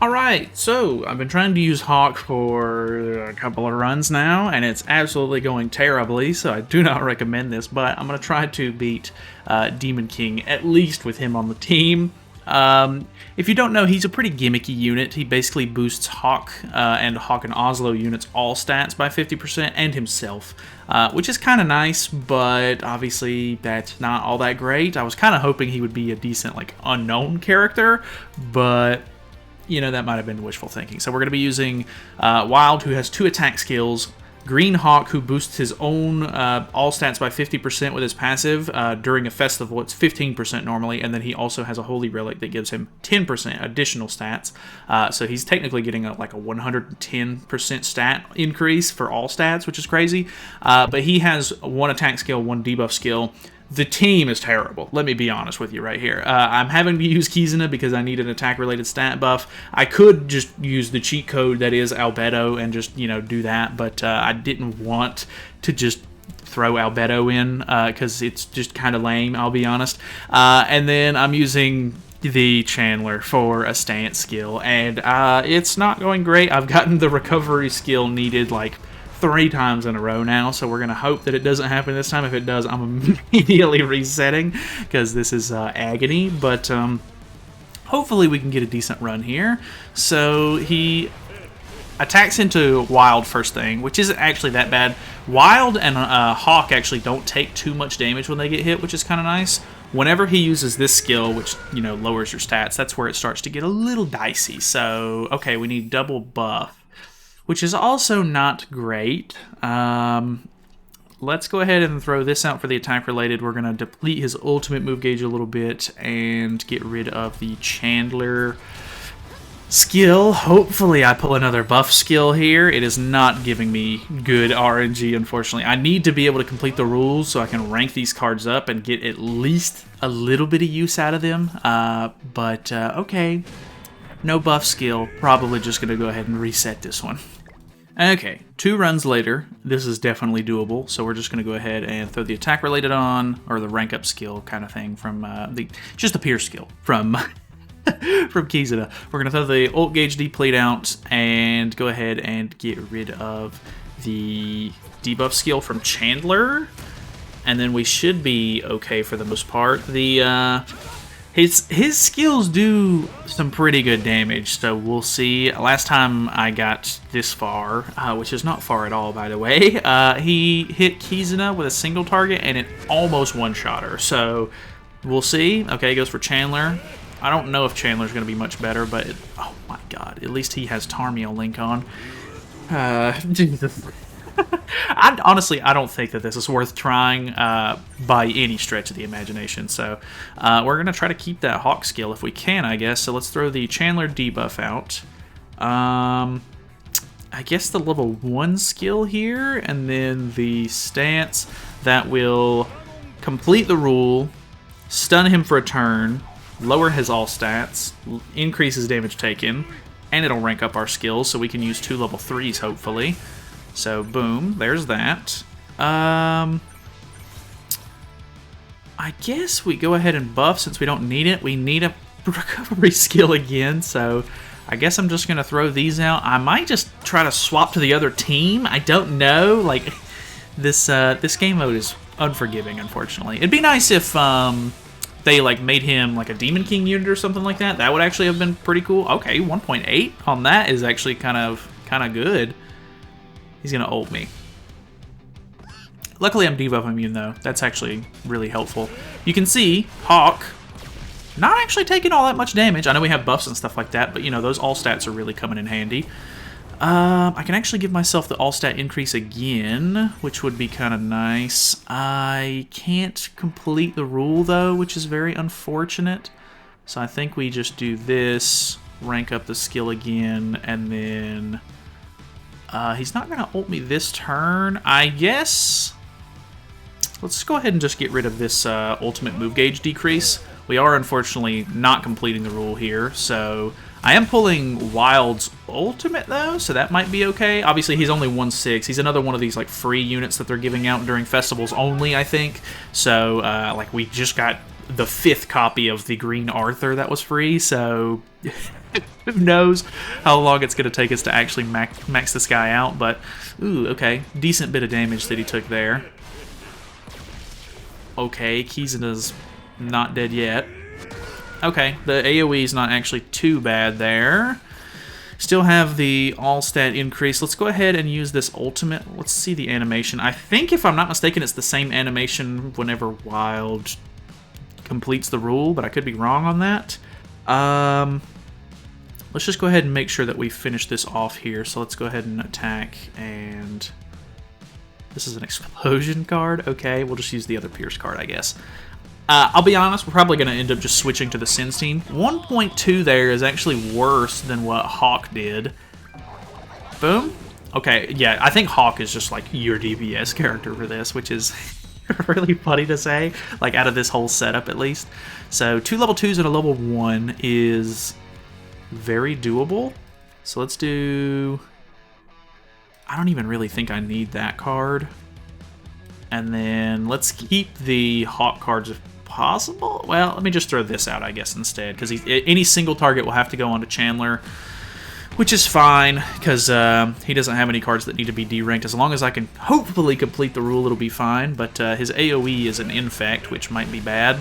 Alright, so I've been trying to use Hawk for a couple of runs now, and it's absolutely going terribly, so I do not recommend this, but I'm going to try to beat Demon King, at least with him on the team. If you don't know, he's a pretty gimmicky unit. He basically boosts Hawk and Oslo units all stats by 50% and himself, which is kind of nice, but obviously that's not all that great. I was kind of hoping he would be a decent, like, unknown character, but you know, that might have been wishful thinking. So we're going to be using Wild, who has 2 attack skills, Green Hawk, who boosts his own all stats by 50% with his passive. During a festival, it's 15% normally, and then he also has a Holy Relic that gives him 10% additional stats. So he's technically getting like a 110% stat increase for all stats, which is crazy. But he has 1 attack skill, 1 debuff skill. The team is terrible, let me be honest with you right here. I'm having to use Kizuna because I need an attack-related stat buff. I could just use the cheat code that is Albedo and just, you know, do that, but I didn't want to just throw Albedo in because it's just kind of lame, I'll be honest. And then I'm using the Chandler for a stance skill, and it's not going great. I've gotten the recovery skill needed, like, 3 times in a row now, so we're going to hope that it doesn't happen this time. If it does, I'm immediately resetting, because this is agony, but hopefully we can get a decent run here. So he attacks into Wild first thing, which isn't actually that bad. Wild and Hawk actually don't take too much damage when they get hit, which is kind of nice. Whenever he uses this skill, which, you know, lowers your stats, that's where it starts to get a little dicey. So, okay, we need double buff, which is also not great. Let's go ahead and throw this out for the attack related. We're going to deplete his ultimate move gauge a little bit and get rid of the Chandler skill. Hopefully I pull another buff skill here. It is not giving me good RNG, unfortunately. I need to be able to complete the rules so I can rank these cards up and get at least a little bit of use out of them. Okay. No buff skill. Probably just going to go ahead and reset this one. Okay, 2 runs later, this is definitely doable, so we're just going to go ahead and throw the attack related on, or the rank up skill kind of thing from just the pierce skill from from Kizuna. We're going to throw the ult gauge deplete out and go ahead and get rid of the debuff skill from Chandler, and then we should be okay for the most part. His skills do some pretty good damage, so we'll see. Last time I got this far, which is not far at all, by the way, he hit Kizuna with a single target, and it almost one-shot her. So we'll see. Okay, he goes for Chandler. I don't know if Chandler's going to be much better, but oh my god, at least he has Tarmiel Link on. Jesus. Honestly, I don't think that this is worth trying by any stretch of the imagination. So we're going to try to keep that Hawk skill if we can, I guess. So let's throw the Chandler debuff out. I guess the level 1 skill here, and then the stance that will complete the rule, stun him for a turn, lower his all stats, increase his damage taken, and it'll rank up our skills so we can use 2 level 3s, hopefully. So, boom, there's that. I guess we go ahead and buff since we don't need it. We need a recovery skill again, so I guess I'm just going to throw these out. I might just try to swap to the other team. I don't know. Like, this game mode is unforgiving, unfortunately. It'd be nice if they like made him like a Demon King unit or something like that. That would actually have been pretty cool. Okay, 1.8 on that is actually kind of good. He's going to ult me. Luckily, I'm debuff immune, though. That's actually really helpful. You can see Hawk not actually taking all that much damage. I know we have buffs and stuff like that, but, you know, those all stats are really coming in handy. I can actually give myself the all stat increase again, which would be kind of nice. I can't complete the rule, though, which is very unfortunate. So I think we just do this, rank up the skill again, and then... he's not going to ult me this turn. I guess let's go ahead and just get rid of this ultimate move gauge decrease. We are unfortunately not completing the rule here, so I am pulling Wild's ultimate though, so that might be okay. Obviously, he's only 1/6. He's another one of these like free units that they're giving out during festivals only, I think. So like we just got the 5th copy of the Green Arthur that was free, so Who knows how long it's going to take us to actually max this guy out, but, ooh, okay. Decent bit of damage that he took there. Okay, Kizuna's not dead yet. Okay, the AoE is not actually too bad there. Still have the all-stat increase. Let's go ahead and use this ultimate. Let's see the animation. I think, if I'm not mistaken, it's the same animation whenever Wild completes the rule, but I could be wrong on that. Let's just go ahead and make sure that we finish this off here. So let's go ahead and attack, and this is an explosion card. Okay, we'll just use the other Pierce card, I guess. I'll be honest, we're probably going to end up just switching to the Sins team. 1.2 there is actually worse than what Hawk did. Boom. Okay, yeah, I think Hawk is just like your DPS character for this, which is really funny to say, like out of this whole setup at least. So 2 level 2s and a level 1 is very doable. So let's do... I don't even really think I need that card. And then let's keep the Hawk cards if possible. Well, let me just throw this out, I guess, instead, because any single target will have to go onto Chandler, which is fine, because he doesn't have any cards that need to be D-ranked. As long as I can hopefully complete the rule, it'll be fine, but his AoE is an infect, which might be bad.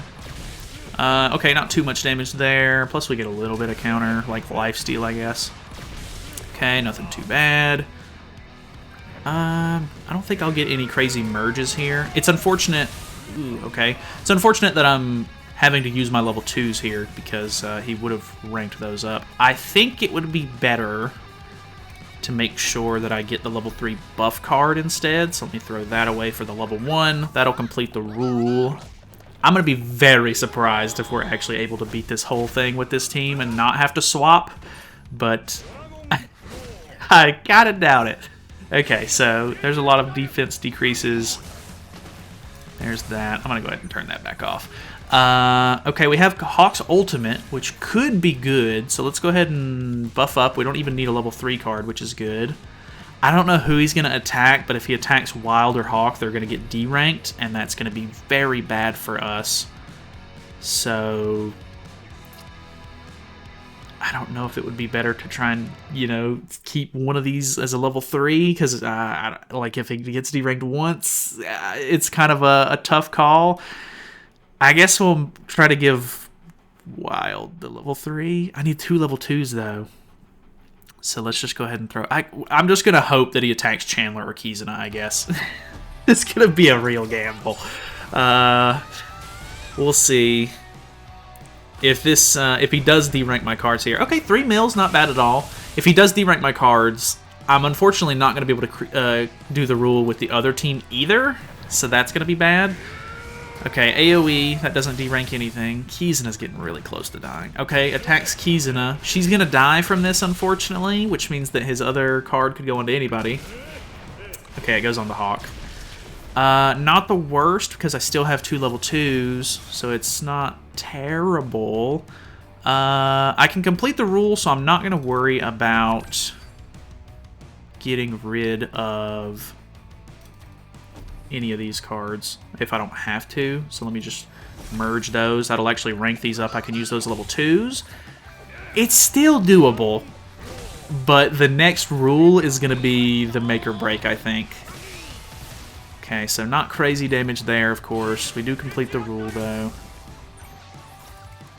Okay, not too much damage there, plus we get a little bit of counter, like lifesteal, I guess. Okay, nothing too bad. I don't think I'll get any crazy merges here. It's unfortunate. Ooh, okay. It's unfortunate that I'm having to use my level 2s here, because he would have ranked those up. I think it would be better to make sure that I get the level 3 buff card instead. So let me throw that away for the level 1. That'll complete the rule. I'm going to be very surprised if we're actually able to beat this whole thing with this team and not have to swap, but I gotta doubt it. Okay, so there's a lot of defense decreases. There's that. I'm going to go ahead and turn that back off. Okay, we have Hawk's Ultimate, which could be good, so let's go ahead and buff up. We don't even need a level 3 card, which is good. I don't know who he's going to attack, but if he attacks Wild or Hawk, they're going to get D-ranked, and that's going to be very bad for us. So I don't know if it would be better to try and, you know, keep one of these as a level 3, because like if he gets D-ranked once, it's kind of a tough call. I guess we'll try to give Wild the level 3. I need 2 level 2s, though. So let's just go ahead and throw... I'm just going to hope that he attacks Chandler or Kizuna, I guess. It's going to be a real gamble. We'll see if this if he does D-rank my cards here. Okay, 3 mils, not bad at all. If he does D-rank my cards, I'm unfortunately not going to be able to do the rule with the other team either. So that's going to be bad. Okay, AoE, that doesn't D-rank anything. Kizuna's getting really close to dying. Okay, attacks Kizuna. She's going to die from this, unfortunately, which means that his other card could go onto anybody. Okay, it goes on to Hawk. Not the worst, because I still have 2 level 2s, so it's not terrible. I can complete the rule, so I'm not going to worry about getting rid of any of these cards if I don't have to. So let me just merge those. That'll actually rank these up. I can use those level 2s. It's still doable, but the next rule is going to be the make or break, I think. Okay, so not crazy damage there, of course. We do complete the rule, though.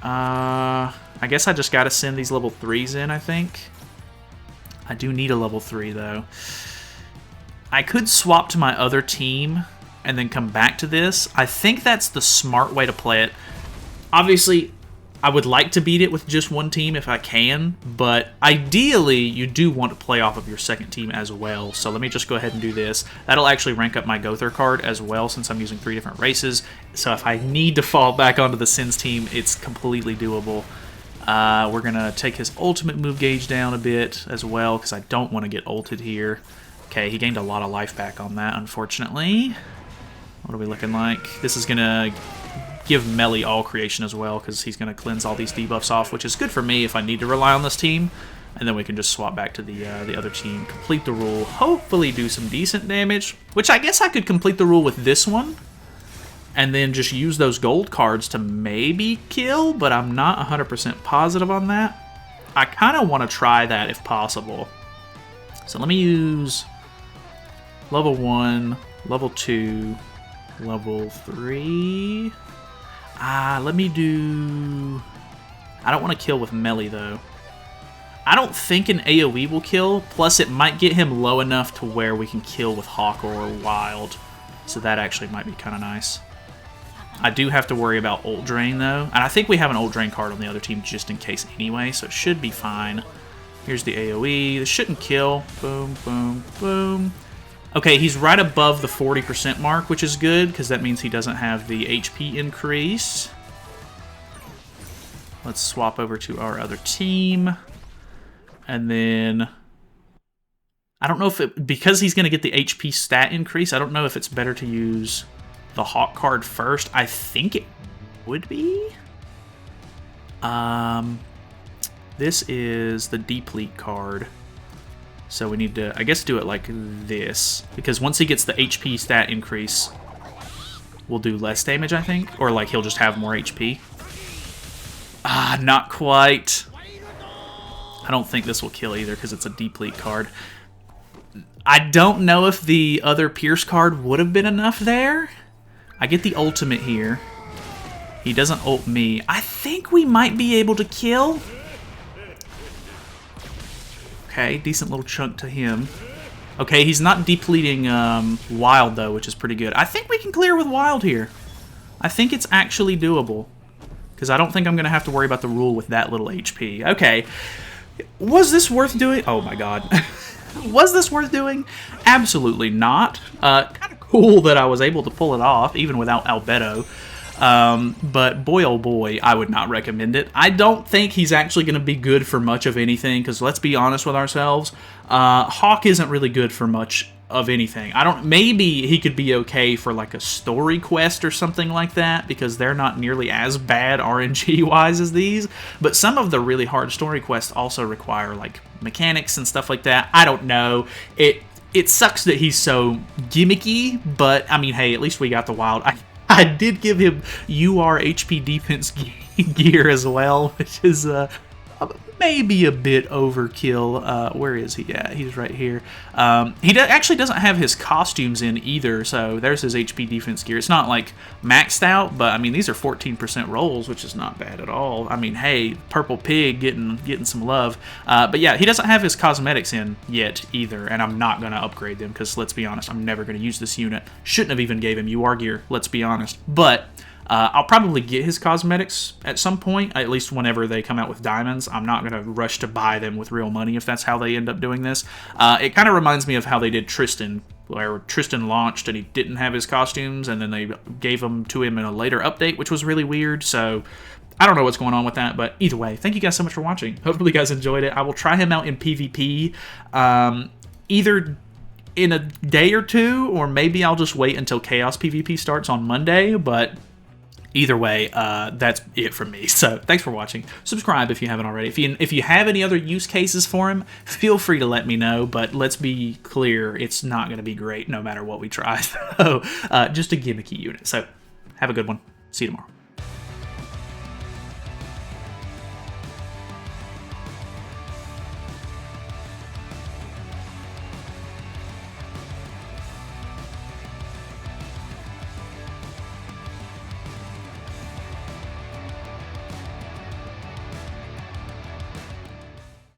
I guess I just got to send these level 3s in, I think. I do need a level 3, though. I could swap to my other team and then come back to this. I think that's the smart way to play it. Obviously, I would like to beat it with just one team if I can, but ideally, you do want to play off of your second team as well. So let me just go ahead and do this. That'll actually rank up my Gother card as well, since I'm using 3 different races. So if I need to fall back onto the Sins team, it's completely doable. We're going to take his ultimate move gauge down a bit as well, because I don't want to get ulted here. Okay, he gained a lot of life back on that, unfortunately. What are we looking like? This is going to give Melee all creation as well, because he's going to cleanse all these debuffs off, which is good for me if I need to rely on this team. And then we can just swap back to the other team, complete the rule, hopefully do some decent damage, which I guess I could complete the rule with this one, and then just use those gold cards to maybe kill, but I'm not 100% positive on that. I kind of want to try that if possible. So let me use level 1, level 2, level 3. Let me do... I don't want to kill with melee, though. I don't think an AoE will kill, plus it might get him low enough to where we can kill with Hawk or Wild. So that actually might be kind of nice. I do have to worry about ult drain, though. And I think we have an ult drain card on the other team just in case anyway, so it should be fine. Here's the AoE. This shouldn't kill. Boom, boom, boom. Okay, he's right above the 40% mark, which is good, because that means he doesn't have the HP increase. Let's swap over to our other team. And then... I don't know if it... Because he's going to get the HP stat increase, I don't know if it's better to use the Hawk card first. I think it would be. This is the Deplete card. So we need to, I guess, do it like this. Because once he gets the HP stat increase, we'll do less damage, I think. Or like he'll just have more HP. Not quite. I don't think this will kill either because it's a Deplete card. I don't know if the other Pierce card would have been enough there. I get the ultimate here. He doesn't ult me. I think we might be able to kill. Okay, decent little chunk to him. Okay, he's not depleting Wild, though, which is pretty good. I think we can clear with Wild here. I think it's actually doable. Because I don't think I'm going to have to worry about the rule with that little HP. Okay. Was this worth doing? Oh, my God. Was this worth doing? Absolutely not. Kind of cool that I was able to pull it off, even without Albedo. But boy, oh boy, I would not recommend it. I don't think he's actually going to be good for much of anything, because let's be honest with ourselves, Hawk isn't really good for much of anything. Maybe he could be okay for like a story quest or something like that, because they're not nearly as bad RNG-wise as these, but some of the really hard story quests also require like mechanics and stuff like that. I don't know. It sucks that he's so gimmicky, but I mean, hey, at least we got the Wild. I did give him UR HP defense gear as well, which is maybe a bit overkill. Where is he at? He's right here. He actually doesn't have his costumes in either, so there's his HP defense gear. It's not like maxed out, but I mean, these are 14% rolls, which is not bad at all. I mean, hey, Purple Pig getting some love. But yeah, he doesn't have his cosmetics in yet either, and I'm not going to upgrade them because, let's be honest, I'm never going to use this unit. Shouldn't have even gave him UR gear, let's be honest. But... I'll probably get his cosmetics at some point, at least whenever they come out with diamonds. I'm not going to rush to buy them with real money if that's how they end up doing this. It kind of reminds me of how they did Tristan, where Tristan launched and he didn't have his costumes, and then they gave them to him in a later update, which was really weird. So I don't know what's going on with that, but either way, thank you guys so much for watching. Hopefully you guys enjoyed it. I will try him out in PvP, either in a day or two, or maybe I'll just wait until Chaos PvP starts on Monday, but... Either way, that's it from me. So thanks for watching. Subscribe if you haven't already. If you have any other use cases for him, feel free to let me know. But let's be clear, it's not going to be great no matter what we try. So just a gimmicky unit. So have a good one. See you tomorrow.